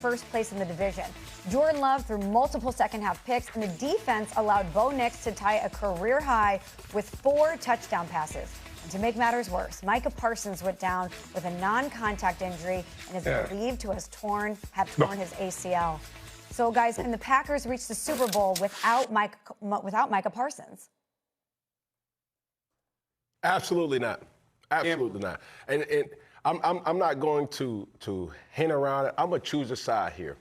first place in the division. Jordan Love threw multiple second-half picks, and the defense allowed Bo Nix to tie a career high with 4 touchdown passes. And to make matters worse, Micah Parsons went down with a non-contact injury and is believed to have torn his ACL. So, guys, can the Packers reach the Super Bowl without Micah Parsons? Absolutely not. Absolutely not. And I'm not going to hint around it. I'm going to choose a side here.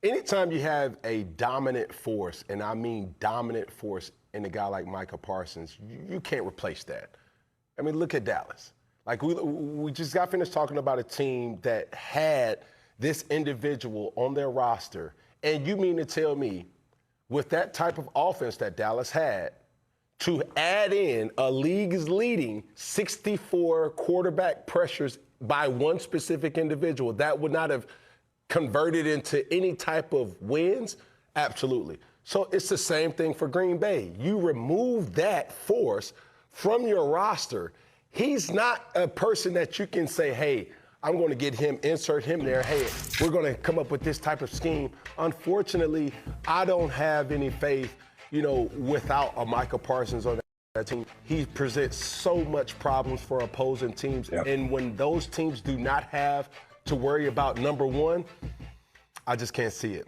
Anytime you have a dominant force, and I mean dominant force in a guy like Micah Parsons, you can't replace that. I mean, look at Dallas. Like, we just got finished talking about a team that had this individual on their roster. And you mean to tell me, with that type of offense that Dallas had, to add in a league's leading 64 quarterback pressures by one specific individual, that would not have converted into any type of wins? Absolutely. So it's the same thing for Green Bay. You remove that force from your roster. He's not a person that you can say, hey, I'm going to get him, insert him there. Hey, we're going to come up with this type of scheme. Unfortunately, I don't have any faith, without a Micah Parsons on that team. He presents so much problems for opposing teams. Yep. And when those teams do not have to worry about number one, I just can't see it.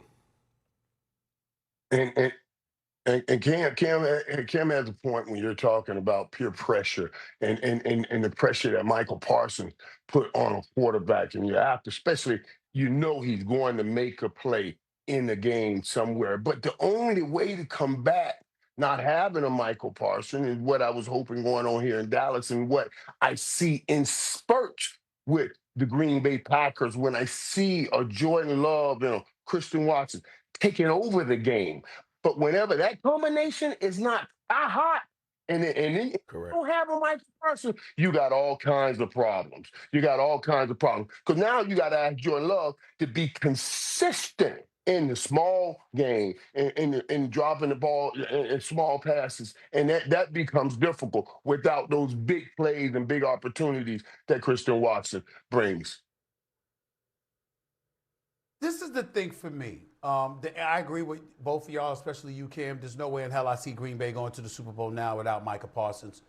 And Cam has a point when you're talking about peer pressure and the pressure that Michael Parsons put on a quarterback, and especially he's going to make a play in the game somewhere. But the only way to combat not having a Michael Parsons is what I was hoping going on here in Dallas, and what I see in spurts with the Green Bay Packers when I see a Jordan Love and a Christian Watson taking over the game. But whenever that combination is not hot, and then you don't have a Mike Parsons, you got all kinds of problems. Because now you got to ask Jordan Love to be consistent in the small game and dropping the ball in small passes. And that becomes difficult without those big plays and big opportunities that Christian Watson brings. This is the thing for me. I agree with both of y'all, especially you, Cam. There's no way in hell I see Green Bay going to the Super Bowl now without Micah Parsons.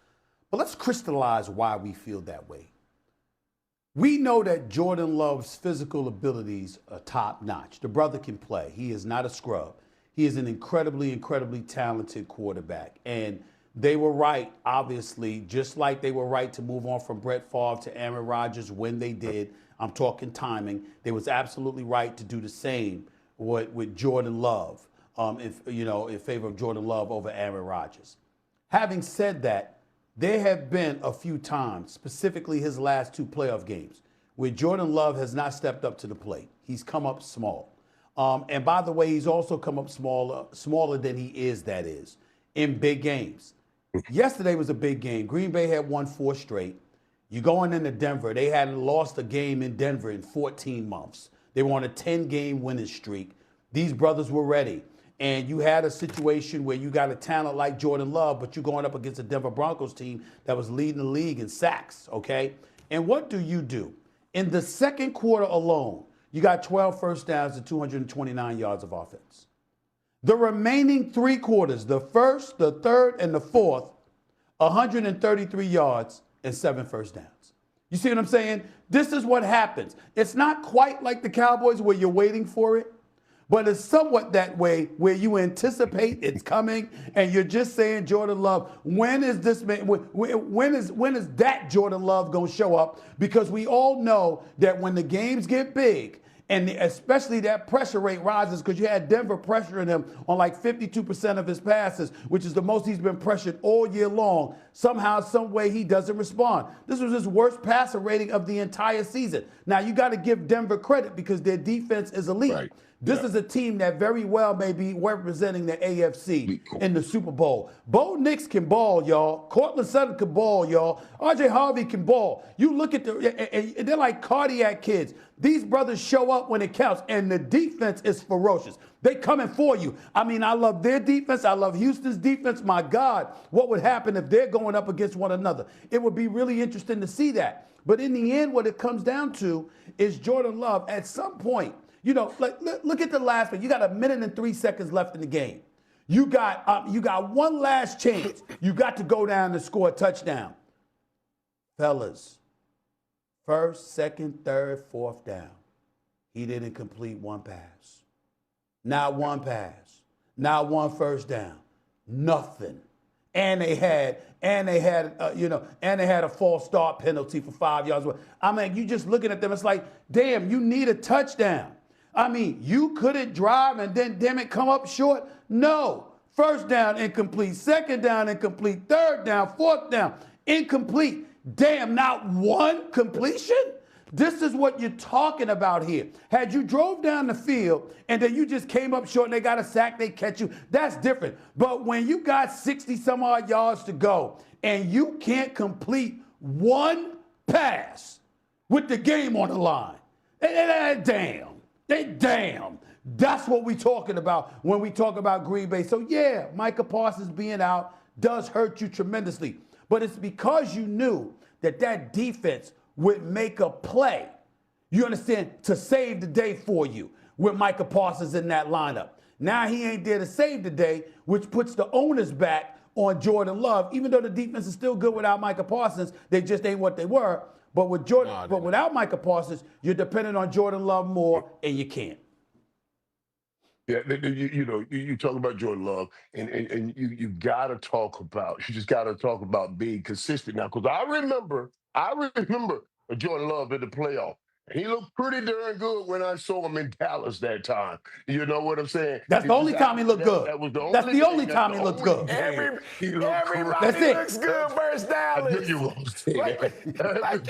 But let's crystallize why we feel that way. We know that Jordan Love's physical abilities are top-notch. The brother can play. He is not a scrub. He is an incredibly, incredibly talented quarterback. And they were right, obviously, just like they were right to move on from Brett Favre to Aaron Rodgers when they did. I'm talking timing. They was absolutely right to do the same with Jordan Love, in favor of Jordan Love over Aaron Rodgers. Having said that, there have been a few times, specifically his last 2 playoff games, where Jordan Love has not stepped up to the plate. He's come up small. And by the way, he's also come up smaller than he is, in big games. Yesterday was a big game. Green Bay had won 4 straight. You're going into Denver. They hadn't lost a game in Denver in 14 months. They were on a 10-game winning streak. These brothers were ready. And you had a situation where you got a talent like Jordan Love, but you're going up against a Denver Broncos team that was leading the league in sacks, okay? And what do? In the second quarter alone, you got 12 first downs and 229 yards of offense. The remaining 3 quarters, the first, the third, and the fourth, 133 yards and 7 first downs. You see what I'm saying? This is what happens. It's not quite like the Cowboys where you're waiting for it, but it's somewhat that way where you anticipate it's coming and you're just saying, Jordan Love, when is this man, when is that Jordan Love going to show up? Because we all know that when the games get big, and especially that pressure rate rises, because you had Denver pressuring him on like 52% of his passes, which is the most he's been pressured all year long. Somehow, some way, he doesn't respond. This was his worst passer rating of the entire season. Now, you got to give Denver credit because their defense is elite. Right. This is a team that very well may be representing the AFC in the Super Bowl. Bo Nix can ball, y'all. Cortland Sutton can ball, y'all. R.J. Harvey can ball. You look at and they're like cardiac kids. These brothers show up when it counts, and the defense is ferocious. They coming for you. I mean, I love their defense. I love Houston's defense. My God, what would happen if they're going up against one another? It would be really interesting to see that. But in the end, what it comes down to is Jordan Love. At some point, You know, like look at the last one. You got 1:03 left in the game. You got one last chance. You got to go down and score a touchdown. Fellas, first, second, third, fourth down. He didn't complete one pass. Not one pass. Not one first down. Nothing. And they had a false start penalty for 5 yards. I mean, you just looking at them, it's like, damn, you need a touchdown. I mean, you couldn't drive and then, damn it, come up short? No. First down, incomplete. Second down, incomplete. Third down, fourth down, incomplete. Damn, not one completion? This is what you're talking about here. Had you drove down the field and then you just came up short and they got a sack, they catch you, that's different. But when you got 60 some odd yards to go and you can't complete one pass with the game on the line, damn. That's what we're talking about when we talk about Green Bay. So yeah, Micah Parsons being out does hurt you tremendously. But it's because you knew that defense would make a play, you understand, to save the day for you with Micah Parsons in that lineup. Now he ain't there to save the day, which puts the onus back on Jordan Love. Even though the defense is still good without Micah Parsons, they just ain't what they were. But with without Micah Parsons, you're dependent on Jordan Love more, and you can't. Yeah, you talk about Jordan Love, and you gotta talk about, you just gotta talk about being consistent now. Because I remember Jordan Love in the playoff. He looked pretty darn good when I saw him in Dallas that time. You know what I'm saying? That's the only time he looked good. That was the That's the only time he looked good. Everybody looks good versus Dallas.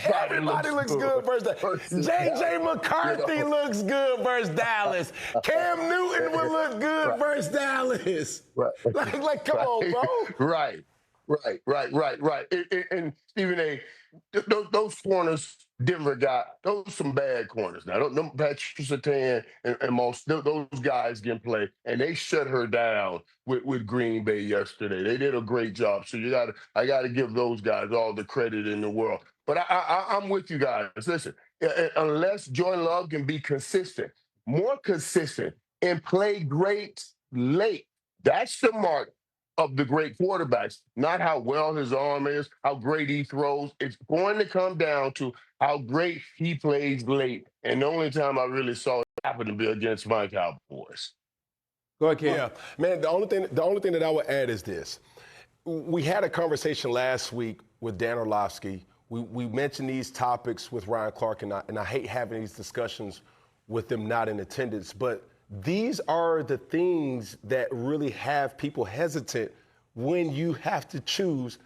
Everybody looks good versus Dallas. J.J. McCarthy looks good versus Dallas. Cam Newton will look good versus Dallas. Like, come on, bro. Right. And Stephen A., those corners Denver got, those some bad corners. Now, Patrick Surtain and most those guys can play, and they shut her down with Green Bay yesterday. They did a great job. So I gotta give those guys all the credit in the world. But I'm with you guys. Listen, unless Jordan Love can be consistent, more consistent, and play great late, that's the mark of the great quarterbacks, not how well his arm is, how great he throws. It's going to come down to how great he plays late. And the only time I really saw it happen to be against my Cowboys. Go ahead, Ken. Yeah, man, the only thing that I would add is this. We had a conversation last week with Dan Orlovsky. We mentioned these topics with Ryan Clark, and I hate having these discussions with them not in attendance, but these are the things that really have people hesitant when you have to choose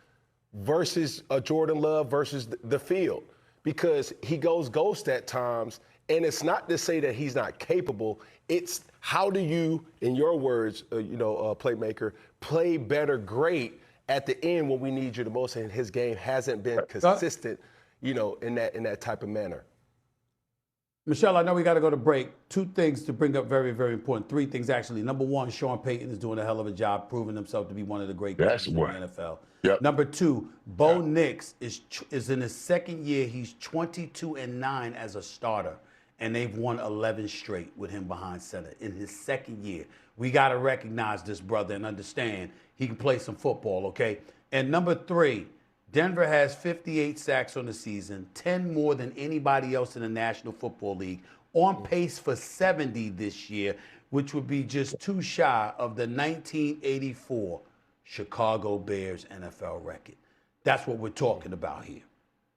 versus a Jordan Love versus the field, because he goes ghost at times. And it's not to say that he's not capable. It's how do you, in your words, playmaker, play better great at the end when we need you the most, and his game hasn't been consistent, in that type of manner. Michelle, I know we got to go to break. Two things to bring up, very, very important. Three things, actually. Number one, Sean Payton is doing a hell of a job proving himself to be one of the great coaches in the NFL. Yep. Number two, Bo Nix is in his second year. He's 22-9 as a starter, and they've won 11 straight with him behind center in his second year. We got to recognize this brother and understand he can play some football, okay? And number three, Denver has 58 sacks on the season, 10 more than anybody else in the National Football League, on pace for 70 this year, which would be just too shy of the 1984 Chicago Bears NFL record. That's what we're talking about here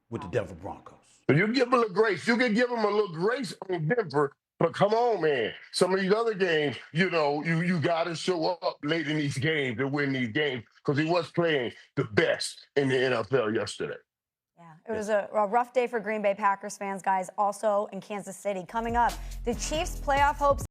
with the Denver Broncos. You give them a grace. You can give them a little grace on Denver, but come on, man. Some of these other games, you got to show up late in these games to win these games, because he was playing the best in the NFL yesterday. Yeah, it was a rough day for Green Bay Packers fans, guys. Also in Kansas City. Coming up, the Chiefs' playoff hopes